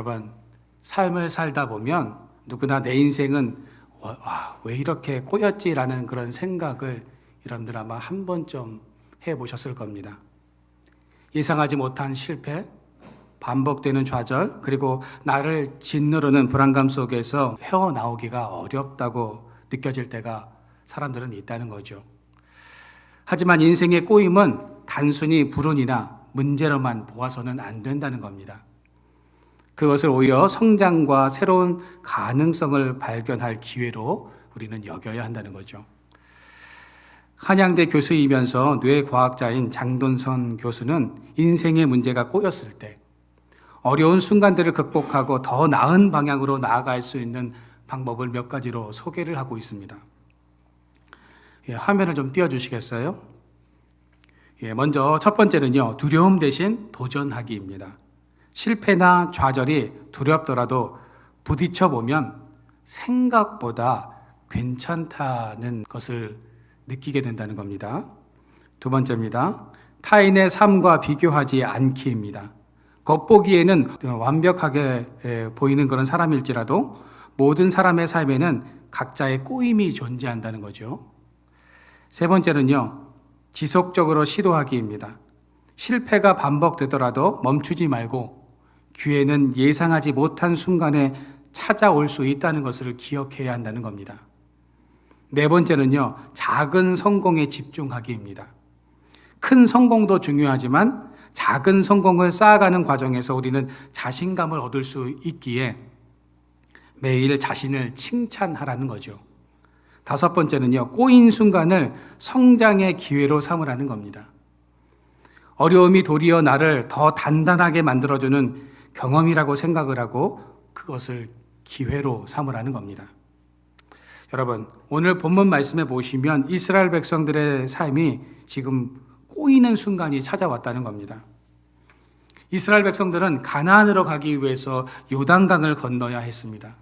여러분, 삶을 살다 보면 누구나 내 인생은 왜 이렇게 꼬였지라는 그런 생각을 여러분들 아마 한 번쯤 해보셨을 겁니다. 예상하지 못한 실패, 반복되는 좌절, 그리고 나를 짓누르는 불안감 속에서 헤어나오기가 어렵다고 느껴질 때가 사람들은 있다는 거죠. 하지만 인생의 꼬임은 단순히 불운이나 문제로만 보아서는 안 된다는 겁니다. 그것을 오히려 성장과 새로운 가능성을 발견할 기회로 우리는 여겨야 한다는 거죠. 한양대 교수이면서 뇌과학자인 장돈선 교수는 인생의 문제가 꼬였을 때 어려운 순간들을 극복하고 더 나은 방향으로 나아갈 수 있는 방법을 몇 가지로 소개를 하고 있습니다. 화면을 좀 띄워주시겠어요? 먼저 첫 번째는요, 두려움 대신 도전하기입니다. 실패나 좌절이 두렵더라도 부딪혀보면 생각보다 괜찮다는 것을 느끼게 된다는 겁니다. 두 번째입니다. 타인의 삶과 비교하지 않기입니다. 겉보기에는 완벽하게 보이는 그런 사람일지라도 모든 사람의 삶에는 각자의 꼬임이 존재한다는 거죠. 세 번째는요, 지속적으로 시도하기입니다. 실패가 반복되더라도 멈추지 말고 기회는 예상하지 못한 순간에 찾아올 수 있다는 것을 기억해야 한다는 겁니다. 네 번째는요, 작은 성공에 집중하기입니다. 큰 성공도 중요하지만 작은 성공을 쌓아가는 과정에서 우리는 자신감을 얻을 수 있기에 매일 자신을 칭찬하라는 거죠. 다섯 번째는요, 꼬인 순간을 성장의 기회로 삼으라는 겁니다. 어려움이 도리어 나를 더 단단하게 만들어주는 경험이라고 생각을 하고 그것을 기회로 삼으라는 겁니다. 여러분, 오늘 본문 말씀에 보시면 이스라엘 백성들의 삶이 지금 꼬이는 순간이 찾아왔다는 겁니다. 이스라엘 백성들은 가나안으로 가기 위해서 요단강을 건너야 했습니다.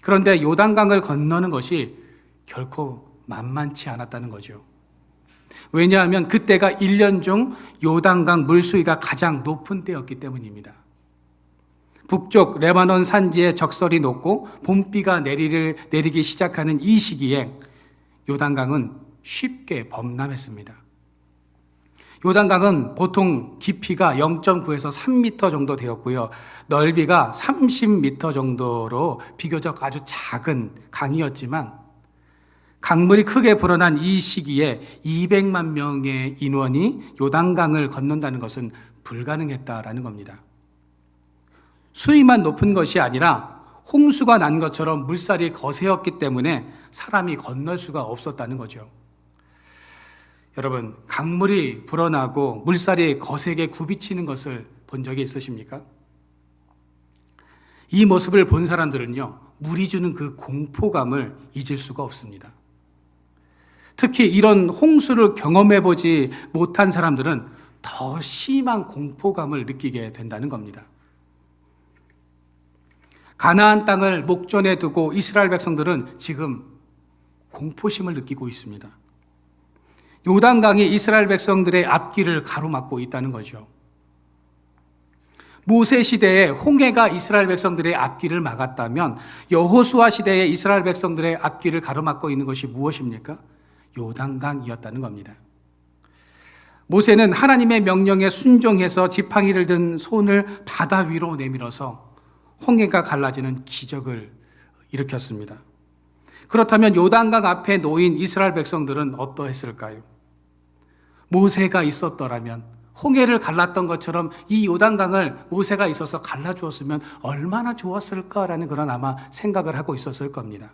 그런데 요단강을 건너는 것이 결코 만만치 않았다는 거죠. 왜냐하면 그때가 1년 중 요단강 물수위가 가장 높은 때였기 때문입니다. 북쪽 레바논 산지에 적설이 높고 봄비가 내리기 시작하는 이 시기에 요단강은 쉽게 범람했습니다. 요단강은 보통 깊이가 0.9에서 3m 정도 되었고요. 넓이가 30m 정도로 비교적 아주 작은 강이었지만 강물이 크게 불어난 이 시기에 200만 명의 인원이 요단강을 건넌다는 것은 불가능했다라는 겁니다. 수위만 높은 것이 아니라 홍수가 난 것처럼 물살이 거세었기 때문에 사람이 건널 수가 없었다는 거죠. 여러분, 강물이 불어나고 물살이 거세게 굽이치는 것을 본 적이 있으십니까? 이 모습을 본 사람들은요, 물이 주는 그 공포감을 잊을 수가 없습니다. 특히 이런 홍수를 경험해보지 못한 사람들은 더 심한 공포감을 느끼게 된다는 겁니다. 가나안 땅을 목전에 두고 이스라엘 백성들은 지금 공포심을 느끼고 있습니다. 요단강이 이스라엘 백성들의 앞길을 가로막고 있다는 거죠. 모세 시대에 홍해가 이스라엘 백성들의 앞길을 막았다면 여호수아 시대에 이스라엘 백성들의 앞길을 가로막고 있는 것이 무엇입니까? 요단강이었다는 겁니다. 모세는 하나님의 명령에 순종해서 지팡이를 든 손을 바다 위로 내밀어서 홍해가 갈라지는 기적을 일으켰습니다. 그렇다면 요단강 앞에 놓인 이스라엘 백성들은 어떠했을까요? 모세가 있었더라면 홍해를 갈랐던 것처럼 이 요단강을 모세가 있어서 갈라주었으면 얼마나 좋았을까라는 그런 아마 생각을 하고 있었을 겁니다.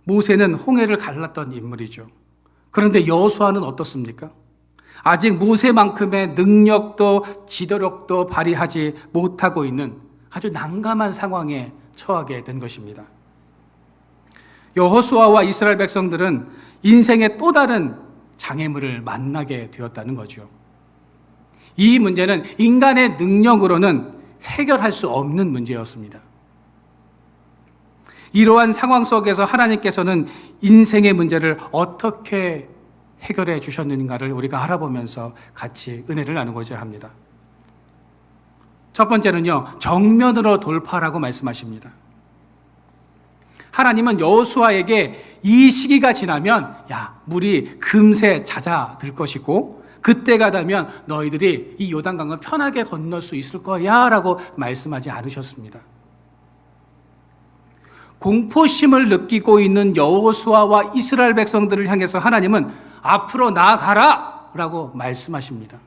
모세는 홍해를 갈랐던 인물이죠. 그런데 여호수아는 어떻습니까? 아직 모세만큼의 능력도 지도력도 발휘하지 못하고 있는 아주 난감한 상황에 처하게 된 것입니다. 여호수아와 이스라엘 백성들은 인생의 또 다른 장애물을 만나게 되었다는 거죠. 이 문제는 인간의 능력으로는 해결할 수 없는 문제였습니다. 이러한 상황 속에서 하나님께서는 인생의 문제를 어떻게 해결해 주셨는가를 우리가 알아보면서 같이 은혜를 나누고자 합니다. 첫 번째는요, 정면으로 돌파라고 말씀하십니다. 하나님은 여호수아에게 이 시기가 지나면 물이 금세 잦아들 것이고 그때가 되면 너희들이 이 요단강을 편하게 건널 수 있을 거야 라고 말씀하지 않으셨습니다. 공포심을 느끼고 있는 여호수아와 이스라엘 백성들을 향해서 하나님은 앞으로 나아가라 라고 말씀하십니다.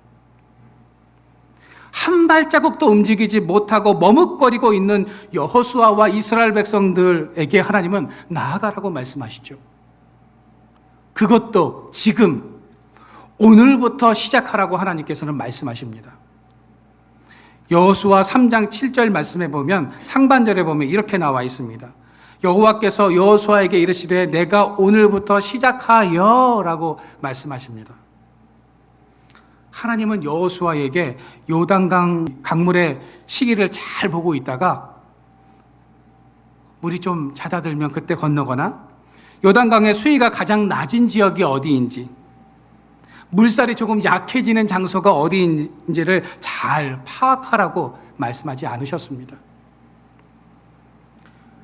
한 발자국도 움직이지 못하고 머뭇거리고 있는 여호수아와 이스라엘 백성들에게 하나님은 나아가라고 말씀하시죠. 그것도 지금 오늘부터 시작하라고 하나님께서는 말씀하십니다. 여호수아 3장 7절 말씀에 보면 상반절에 보면 이렇게 나와 있습니다. 여호와께서 여호수아에게 이르시되 내가 오늘부터 시작하여 라고 말씀하십니다. 하나님은 여호수아에게 요단강 강물의 시기를 잘 보고 있다가 물이 좀 잦아들면 그때 건너거나 요단강의 수위가 가장 낮은 지역이 어디인지 물살이 조금 약해지는 장소가 어디인지를 잘 파악하라고 말씀하지 않으셨습니다.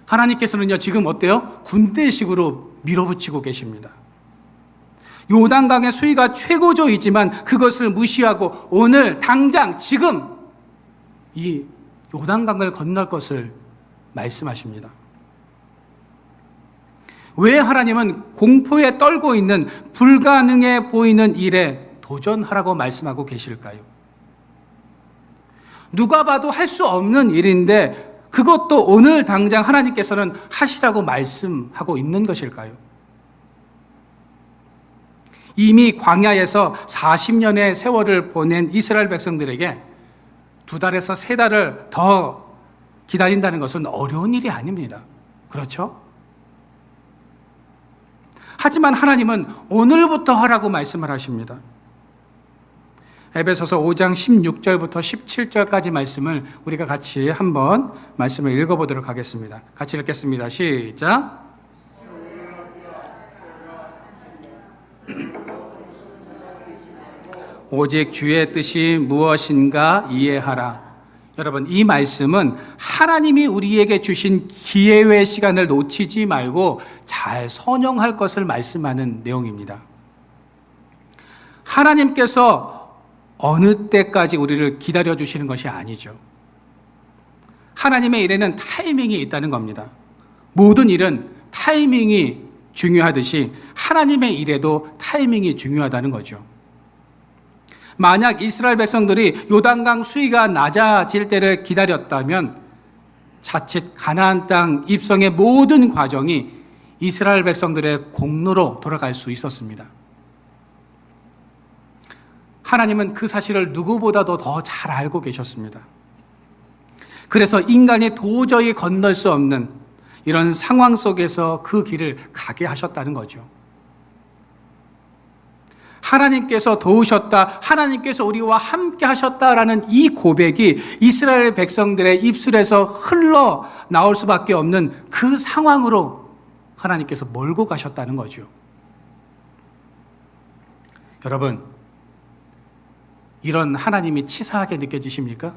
하나님께서는요, 지금 어때요? 군대식으로 밀어붙이고 계십니다. 요단강의 수위가 최고조이지만 그것을 무시하고 오늘 당장 지금 이 요단강을 건널 것을 말씀하십니다. 왜 하나님은 공포에 떨고 있는 불가능해 보이는 일에 도전하라고 말씀하고 계실까요? 누가 봐도 할 수 없는 일인데 그것도 오늘 당장 하나님께서는 하시라고 말씀하고 있는 것일까요? 이미 광야에서 40년의 세월을 보낸 이스라엘 백성들에게 2달에서 3달을 더 기다린다는 것은 어려운 일이 아닙니다. 그렇죠? 하지만 하나님은 오늘부터 하라고 말씀을 하십니다. 에베소서 5장 16절부터 17절까지 말씀을 우리가 같이 한번 말씀을 읽어보도록 하겠습니다. 같이 읽겠습니다. 시작. 오직 주의 뜻이 무엇인가 이해하라. 여러분, 이 말씀은 하나님이 우리에게 주신 기회의 시간을 놓치지 말고 잘 선용할 것을 말씀하는 내용입니다. 하나님께서 어느 때까지 우리를 기다려주시는 것이 아니죠. 하나님의 일에는 타이밍이 있다는 겁니다. 모든 일은 타이밍이 중요하듯이 하나님의 일에도 타이밍이 중요하다는 거죠. 만약 이스라엘 백성들이 요단강 수위가 낮아질 때를 기다렸다면 자칫 가나안 땅 입성의 모든 과정이 이스라엘 백성들의 공로로 돌아갈 수 있었습니다. 하나님은 그 사실을 누구보다도 더 잘 알고 계셨습니다. 그래서 인간이 도저히 건널 수 없는 이런 상황 속에서 그 길을 가게 하셨다는 거죠. 하나님께서 도우셨다, 하나님께서 우리와 함께 하셨다라는 이 고백이 이스라엘 백성들의 입술에서 흘러 나올 수밖에 없는 그 상황으로 하나님께서 몰고 가셨다는 거죠. 여러분, 이런 하나님이 치사하게 느껴지십니까?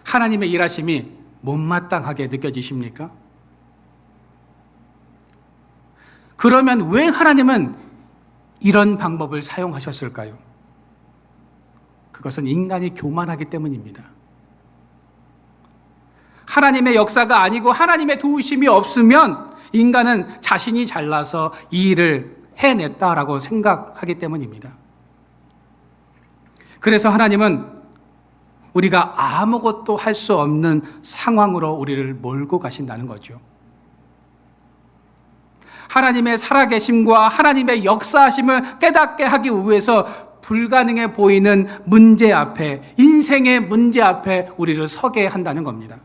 하나님의 일하심이 못마땅하게 느껴지십니까? 그러면 왜 하나님은 이런 방법을 사용하셨을까요? 그것은 인간이 교만하기 때문입니다. 하나님의 역사가 아니고 하나님의 도우심이 없으면 인간은 자신이 잘나서 이 일을 해냈다라고 생각하기 때문입니다. 그래서 하나님은 우리가 아무것도 할 수 없는 상황으로 우리를 몰고 가신다는 거죠. 하나님의 살아계심과 하나님의 역사하심을 깨닫게 하기 위해서 불가능해 보이는 문제 앞에, 인생의 문제 앞에 우리를 서게 한다는 겁니다.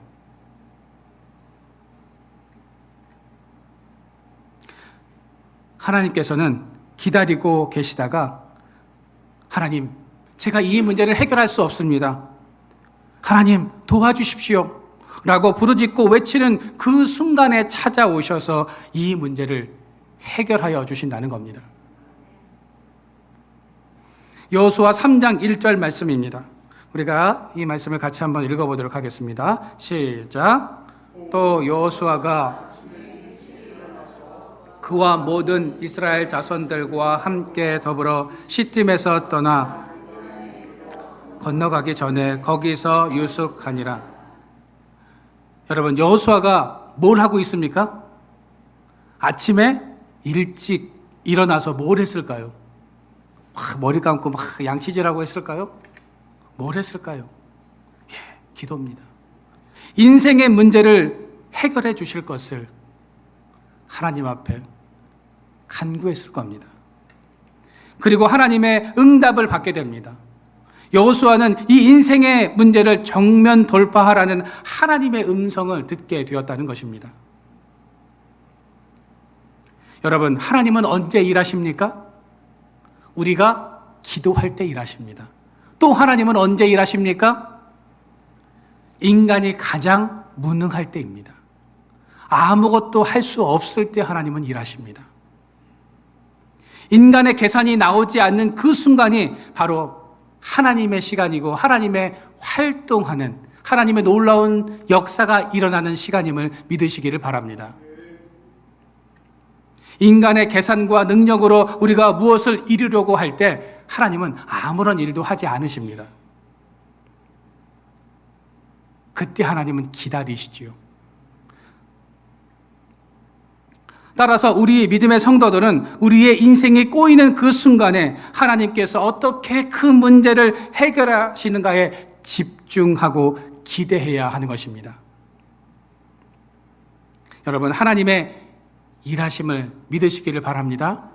하나님께서는 기다리고 계시다가 하나님, 제가 이 문제를 해결할 수 없습니다. 하나님, 도와주십시오. 라고 부르짖고 외치는 그 순간에 찾아오셔서 이 문제를 해결하여 주신다는 겁니다. 여호수아 3장 1절 말씀입니다. 우리가 이 말씀을 같이 한번 읽어보도록 하겠습니다. 시작. 또 여호수아가 그와 모든 이스라엘 자손들과 함께 더불어 시팀에서 떠나 건너가기 전에 거기서 유숙하니라. 여러분, 여호수아가 뭘 하고 있습니까? 아침에 일찍 일어나서 뭘 했을까요? 막 머리 감고 막 양치질하고 했을까요? 뭘 했을까요? 예, 기도입니다. 인생의 문제를 해결해 주실 것을 하나님 앞에 간구했을 겁니다. 그리고 하나님의 응답을 받게 됩니다. 여호수아는 이 인생의 문제를 정면 돌파하라는 하나님의 음성을 듣게 되었다는 것입니다. 여러분, 하나님은 언제 일하십니까? 우리가 기도할 때 일하십니다. 또 하나님은 언제 일하십니까? 인간이 가장 무능할 때입니다. 아무것도 할 수 없을 때 하나님은 일하십니다. 인간의 계산이 나오지 않는 그 순간이 바로 하나님의 시간이고 하나님의 활동하는, 하나님의 놀라운 역사가 일어나는 시간임을 믿으시기를 바랍니다. 인간의 계산과 능력으로 우리가 무엇을 이루려고 할 때 하나님은 아무런 일도 하지 않으십니다. 그때 하나님은 기다리시지요. 따라서 우리 믿음의 성도들은 우리의 인생이 꼬이는 그 순간에 하나님께서 어떻게 그 문제를 해결하시는가에 집중하고 기대해야 하는 것입니다. 여러분, 하나님의 일하심을 믿으시기를 바랍니다.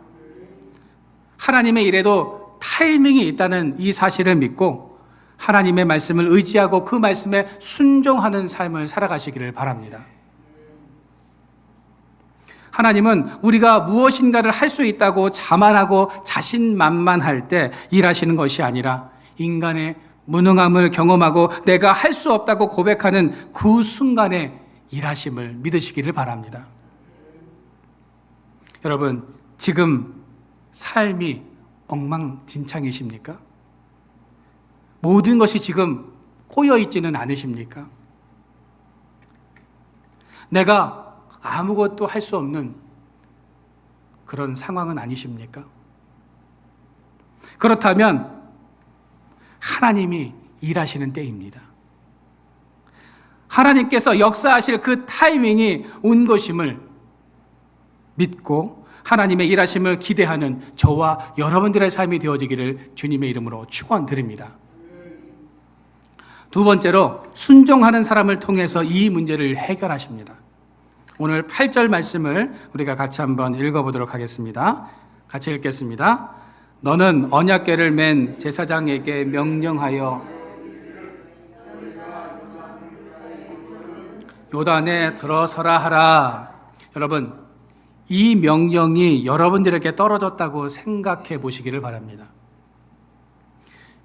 하나님의 일에도 타이밍이 있다는 이 사실을 믿고 하나님의 말씀을 의지하고 그 말씀에 순종하는 삶을 살아가시기를 바랍니다. 하나님은 우리가 무엇인가를 할 수 있다고 자만하고 자신만만할 때 일하시는 것이 아니라 인간의 무능함을 경험하고 내가 할 수 없다고 고백하는 그 순간에 일하심을 믿으시기를 바랍니다. 여러분, 지금 삶이 엉망진창이십니까? 모든 것이 지금 꼬여있지는 않으십니까? 내가 아무것도 할 수 없는 그런 상황은 아니십니까? 그렇다면 하나님이 일하시는 때입니다. 하나님께서 역사하실 그 타이밍이 온 것임을 믿고 하나님의 일하심을 기대하는 저와 여러분들의 삶이 되어지기를 주님의 이름으로 축원드립니다. 두 번째로, 순종하는 사람을 통해서 이 문제를 해결하십니다. 오늘 8절 말씀을 우리가 같이 한번 읽어보도록 하겠습니다. 같이 읽겠습니다. 너는 언약궤를 맨 제사장에게 명령하여 요단에 들어서라 하라. 여러분, 이 명령이 여러분들에게 떨어졌다고 생각해 보시기를 바랍니다.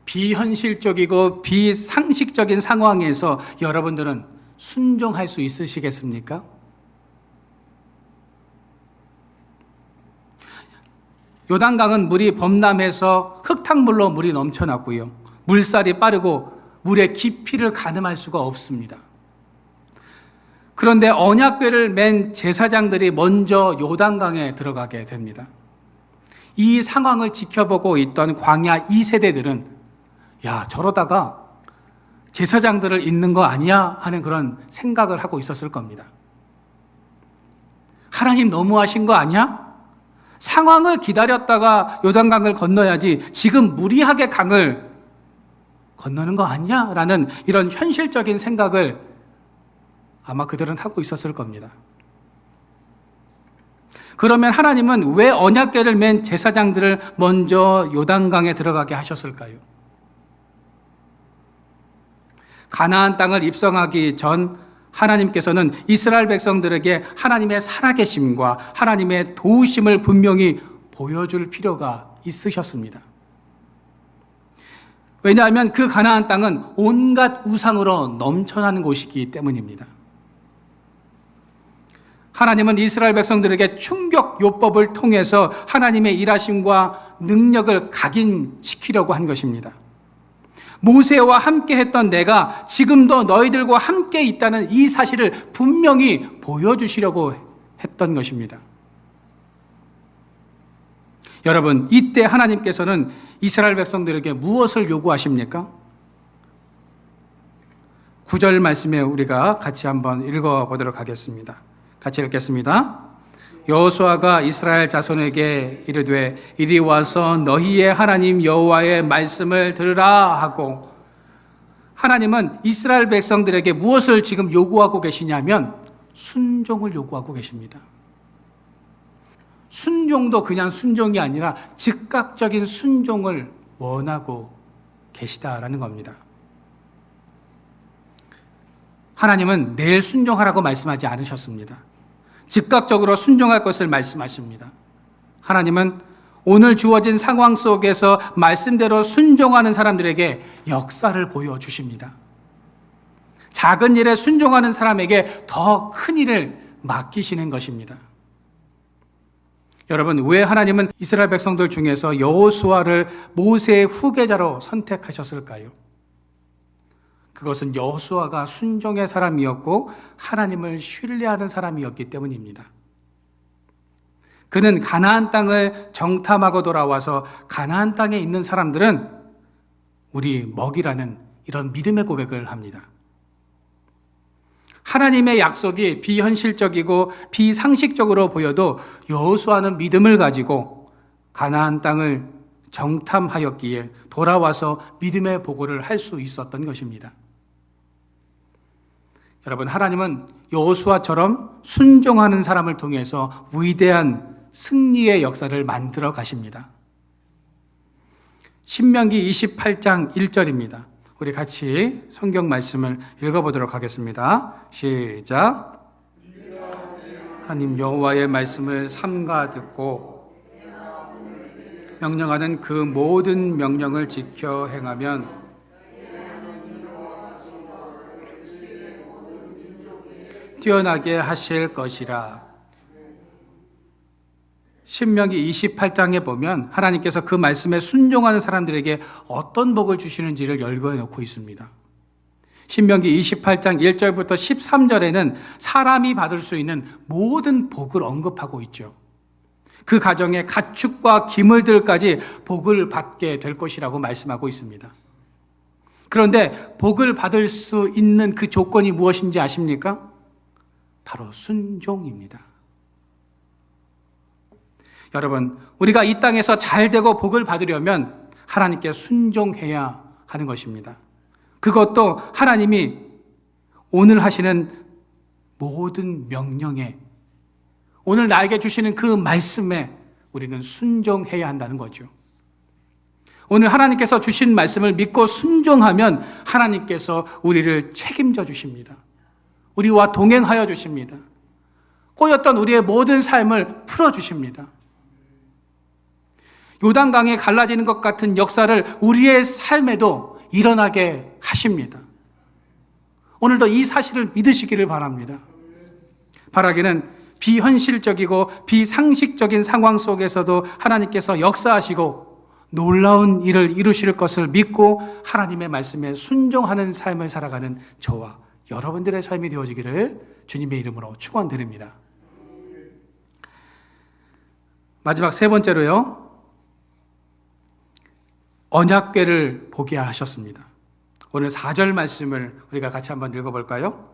비현실적이고 비상식적인 상황에서 여러분들은 순종할 수 있으시겠습니까? 요단강은 물이 범람해서 흙탕물로 물이 넘쳐났고요. 물살이 빠르고 물의 깊이를 가늠할 수가 없습니다. 그런데 언약궤를 맨 제사장들이 먼저 요단강에 들어가게 됩니다. 이 상황을 지켜보고 있던 광야 2세대들은 야, 저러다가 제사장들을 잇는 거 아니야? 하는 그런 생각을 하고 있었을 겁니다. 하나님 너무하신 거 아니야? 상황을 기다렸다가 요단강을 건너야지 지금 무리하게 강을 건너는 거 아니야? 라는 이런 현실적인 생각을 아마 그들은 하고 있었을 겁니다. 그러면 하나님은 왜 언약궤를 맨 제사장들을 먼저 요단강에 들어가게 하셨을까요? 가나안 땅을 입성하기 전 하나님께서는 이스라엘 백성들에게 하나님의 살아계심과 하나님의 도우심을 분명히 보여줄 필요가 있으셨습니다. 왜냐하면 그 가나안 땅은 온갖 우상으로 넘쳐나는 곳이기 때문입니다. 하나님은 이스라엘 백성들에게 충격 요법을 통해서 하나님의 일하심과 능력을 각인시키려고 한 것입니다. 모세와 함께 했던 내가 지금도 너희들과 함께 있다는 이 사실을 분명히 보여주시려고 했던 것입니다. 여러분, 이때 하나님께서는 이스라엘 백성들에게 무엇을 요구하십니까? 9절 말씀에 우리가 같이 한번 읽어보도록 하겠습니다. 같이 읽겠습니다. 여호수아가 이스라엘 자손에게 이르되 이리 와서 너희의 하나님 여호와의 말씀을 들으라 하고, 하나님은 이스라엘 백성들에게 무엇을 지금 요구하고 계시냐면 순종을 요구하고 계십니다. 순종도 그냥 순종이 아니라 즉각적인 순종을 원하고 계시다라는 겁니다. 하나님은 내일 순종하라고 말씀하지 않으셨습니다. 즉각적으로 순종할 것을 말씀하십니다. 하나님은 오늘 주어진 상황 속에서 말씀대로 순종하는 사람들에게 역사를 보여주십니다. 작은 일에 순종하는 사람에게 더 큰 일을 맡기시는 것입니다. 여러분, 왜 하나님은 이스라엘 백성들 중에서 여호수아를 모세의 후계자로 선택하셨을까요? 그것은 여호수아가 순종의 사람이었고 하나님을 신뢰하는 사람이었기 때문입니다. 그는 가나안 땅을 정탐하고 돌아와서 가나안 땅에 있는 사람들은 우리 먹이라는 이런 믿음의 고백을 합니다. 하나님의 약속이 비현실적이고 비상식적으로 보여도 여호수아는 믿음을 가지고 가나안 땅을 정탐하였기에 돌아와서 믿음의 보고를 할 수 있었던 것입니다. 여러분, 하나님은 여호수아처럼 순종하는 사람을 통해서 위대한 승리의 역사를 만들어 가십니다. 신명기 28장 1절입니다. 우리 같이 성경 말씀을 읽어보도록 하겠습니다. 시작. 하나님 여호와의 말씀을 삼가 듣고 명령하는 그 모든 명령을 지켜 행하면 뛰어나게 하실 것이라. 신명기 28장에 보면 하나님께서 그 말씀에 순종하는 사람들에게 어떤 복을 주시는지를 열거해 놓고 있습니다. 신명기 28장 1절부터 13절에는 사람이 받을 수 있는 모든 복을 언급하고 있죠. 그 가정의 가축과 기물들까지 복을 받게 될 것이라고 말씀하고 있습니다. 그런데 복을 받을 수 있는 그 조건이 무엇인지 아십니까? 바로 순종입니다. 여러분, 우리가 이 땅에서 잘되고 복을 받으려면 하나님께 순종해야 하는 것입니다. 그것도 하나님이 오늘 하시는 모든 명령에, 오늘 나에게 주시는 그 말씀에 우리는 순종해야 한다는 거죠. 오늘 하나님께서 주신 말씀을 믿고 순종하면 하나님께서 우리를 책임져 주십니다. 우리와 동행하여 주십니다. 꼬였던 우리의 모든 삶을 풀어주십니다. 요단강에 갈라지는 것 같은 역사를 우리의 삶에도 일어나게 하십니다. 오늘도 이 사실을 믿으시기를 바랍니다. 바라기는 비현실적이고 비상식적인 상황 속에서도 하나님께서 역사하시고 놀라운 일을 이루실 것을 믿고 하나님의 말씀에 순종하는 삶을 살아가는 저와 여러분들의 삶이 되어지기를 주님의 이름으로 축원드립니다. 마지막 세 번째로요, 언약궤를 보게 하셨습니다. 오늘 4절 말씀을 우리가 같이 한번 읽어볼까요?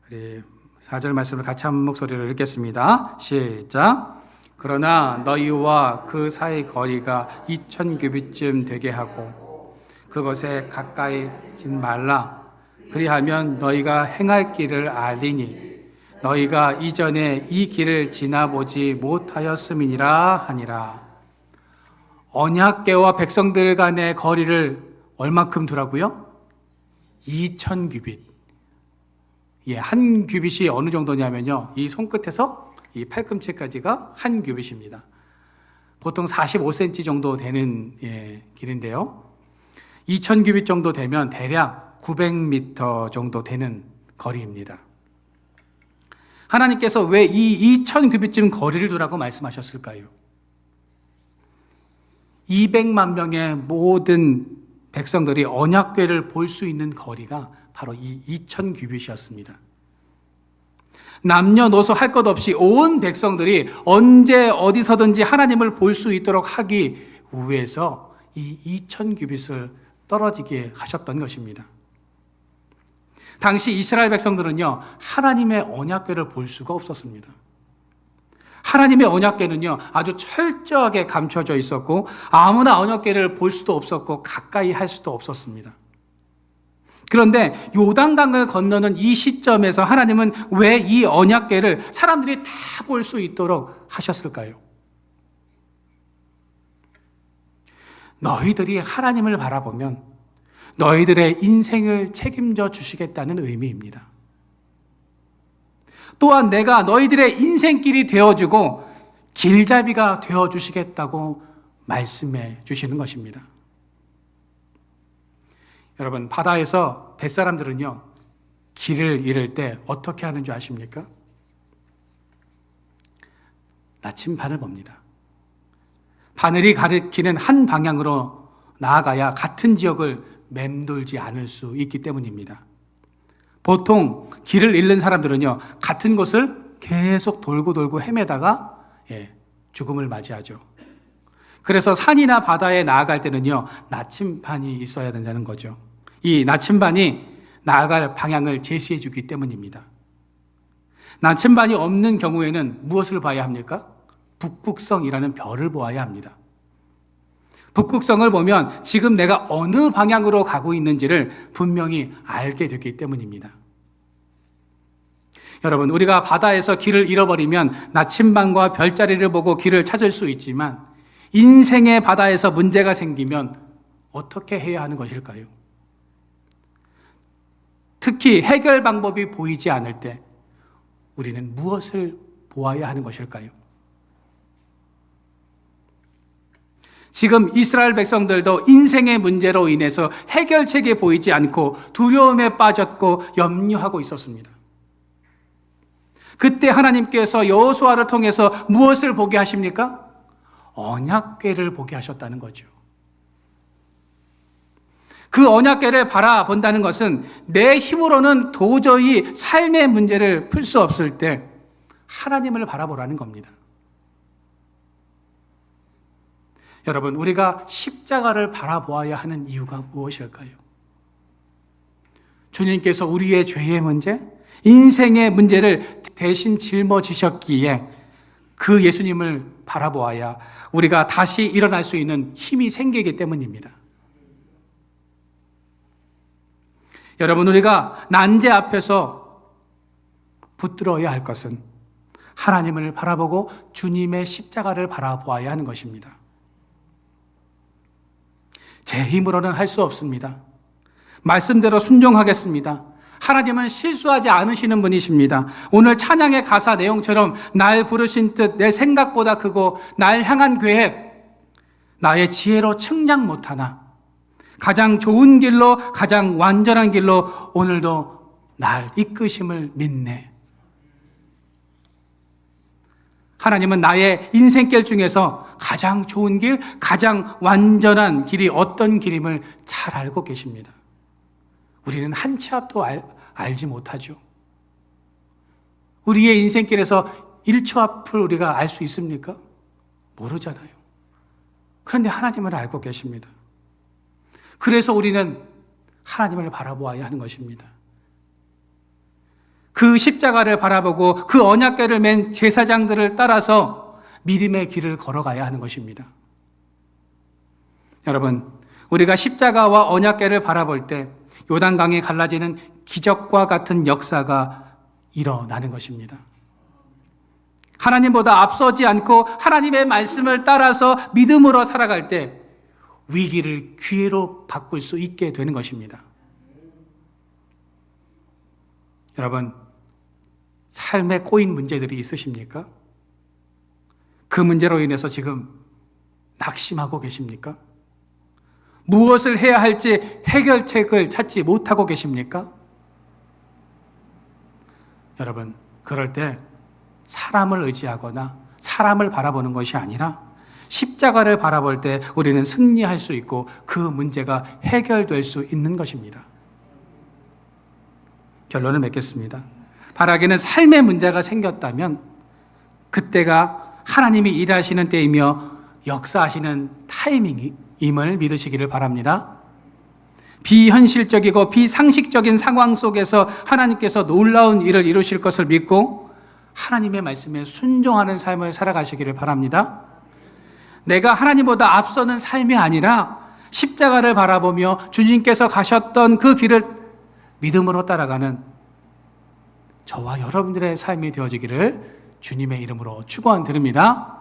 우리 4절 말씀을 같이 한 목소리로 읽겠습니다. 시작. 그러나 너희와 그 사이 거리가 2000규빗쯤 되게 하고 그것에 가까이 진 말라. 그리하면 너희가 행할 길을 알리니 너희가 이전에 이 길을 지나보지 못하였음이니라 하니라. 언약궤와 백성들 간의 거리를 얼마큼 두라고요? 2000규빗. 예, 한 규빗이 어느 정도냐면요, 이 손끝에서 이 팔꿈치까지가 한 규빗입니다. 보통 45cm 정도 되는 길인데요, 2000규빗 정도 되면 대략 900m 정도 되는 거리입니다. 하나님께서 왜 이 2000규빗쯤 거리를 두라고 말씀하셨을까요? 200만 명의 모든 백성들이 언약궤를 볼 수 있는 거리가 바로 이 2000규빗이었습니다. 남녀노소 할 것 없이 온 백성들이 언제 어디서든지 하나님을 볼 수 있도록 하기 위해서 이 2000규빗을 떨어지게 하셨던 것입니다. 당시 이스라엘 백성들은요, 하나님의 언약궤를 볼 수가 없었습니다. 하나님의 언약궤는요, 아주 철저하게 감춰져 있었고 아무나 언약궤를 볼 수도 없었고 가까이 할 수도 없었습니다. 그런데 요단강을 건너는 이 시점에서 하나님은 왜 이 언약궤를 사람들이 다 볼 수 있도록 하셨을까요? 너희들이 하나님을 바라보면 너희들의 인생을 책임져 주시겠다는 의미입니다. 또한 내가 너희들의 인생길이 되어주고 길잡이가 되어주시겠다고 말씀해 주시는 것입니다. 여러분, 바다에서 뱃사람들은요, 길을 잃을 때 어떻게 하는 줄 아십니까? 나침반을 봅니다. 바늘이 가리키는 한 방향으로 나아가야 같은 지역을 맴돌지 않을 수 있기 때문입니다. 보통 길을 잃는 사람들은요, 같은 곳을 계속 돌고 헤매다가 죽음을 맞이하죠. 그래서 산이나 바다에 나아갈 때는요, 나침반이 있어야 된다는 거죠. 이 나침반이 나아갈 방향을 제시해 주기 때문입니다. 나침반이 없는 경우에는 무엇을 봐야 합니까? 북극성이라는 별을 보아야 합니다. 북극성을 보면 지금 내가 어느 방향으로 가고 있는지를 분명히 알게 되기 때문입니다. 여러분, 우리가 바다에서 길을 잃어버리면 나침반과 별자리를 보고 길을 찾을 수 있지만 인생의 바다에서 문제가 생기면 어떻게 해야 하는 것일까요? 특히 해결 방법이 보이지 않을 때 우리는 무엇을 보아야 하는 것일까요? 지금 이스라엘 백성들도 인생의 문제로 인해서 해결책이 보이지 않고 두려움에 빠졌고 염려하고 있었습니다. 그때 하나님께서 여호수아를 통해서 무엇을 보게 하십니까? 언약궤를 보게 하셨다는 거죠. 그 언약궤를 바라본다는 것은 내 힘으로는 도저히 삶의 문제를 풀 수 없을 때 하나님을 바라보라는 겁니다. 여러분, 우리가 십자가를 바라보아야 하는 이유가 무엇일까요? 주님께서 우리의 죄의 문제, 인생의 문제를 대신 짊어지셨기에 그 예수님을 바라보아야 우리가 다시 일어날 수 있는 힘이 생기기 때문입니다. 여러분, 우리가 난제 앞에서 붙들어야 할 것은 하나님을 바라보고 주님의 십자가를 바라보아야 하는 것입니다. 제 힘으로는 할 수 없습니다. 말씀대로 순종하겠습니다. 하나님은 실수하지 않으시는 분이십니다. 오늘 찬양의 가사 내용처럼 날 부르신 뜻, 내 생각보다 크고 날 향한 계획, 나의 지혜로 측량 못하나 가장 좋은 길로, 가장 완전한 길로 오늘도 날 이끄심을 믿네. 하나님은 나의 인생길 중에서 가장 좋은 길, 가장 완전한 길이 어떤 길임을 잘 알고 계십니다. 우리는 한 치 앞도 알지 못하죠. 우리의 인생길에서 1초 앞을 우리가 알 수 있습니까? 모르잖아요. 그런데 하나님을 알고 계십니다. 그래서 우리는 하나님을 바라보아야 하는 것입니다. 그 십자가를 바라보고 그 언약궤를 맨 제사장들을 따라서 믿음의 길을 걸어가야 하는 것입니다. 여러분, 우리가 십자가와 언약궤를 바라볼 때 요단강이 갈라지는 기적과 같은 역사가 일어나는 것입니다. 하나님보다 앞서지 않고 하나님의 말씀을 따라서 믿음으로 살아갈 때 위기를 기회로 바꿀 수 있게 되는 것입니다. 여러분, 삶에 꼬인 문제들이 있으십니까? 그 문제로 인해서 지금 낙심하고 계십니까? 무엇을 해야 할지 해결책을 찾지 못하고 계십니까? 여러분, 그럴 때 사람을 의지하거나 사람을 바라보는 것이 아니라 십자가를 바라볼 때 우리는 승리할 수 있고 그 문제가 해결될 수 있는 것입니다. 결론을 맺겠습니다. 바라기는 삶의 문제가 생겼다면 그때가 하나님이 일하시는 때이며 역사하시는 타이밍임을 믿으시기를 바랍니다. 비현실적이고 비상식적인 상황 속에서 하나님께서 놀라운 일을 이루실 것을 믿고 하나님의 말씀에 순종하는 삶을 살아가시기를 바랍니다. 내가 하나님보다 앞서는 삶이 아니라 십자가를 바라보며 주님께서 가셨던 그 길을 믿음으로 따라가는 저와 여러분들의 삶이 되어지기를 주님의 이름으로 축원드립니다.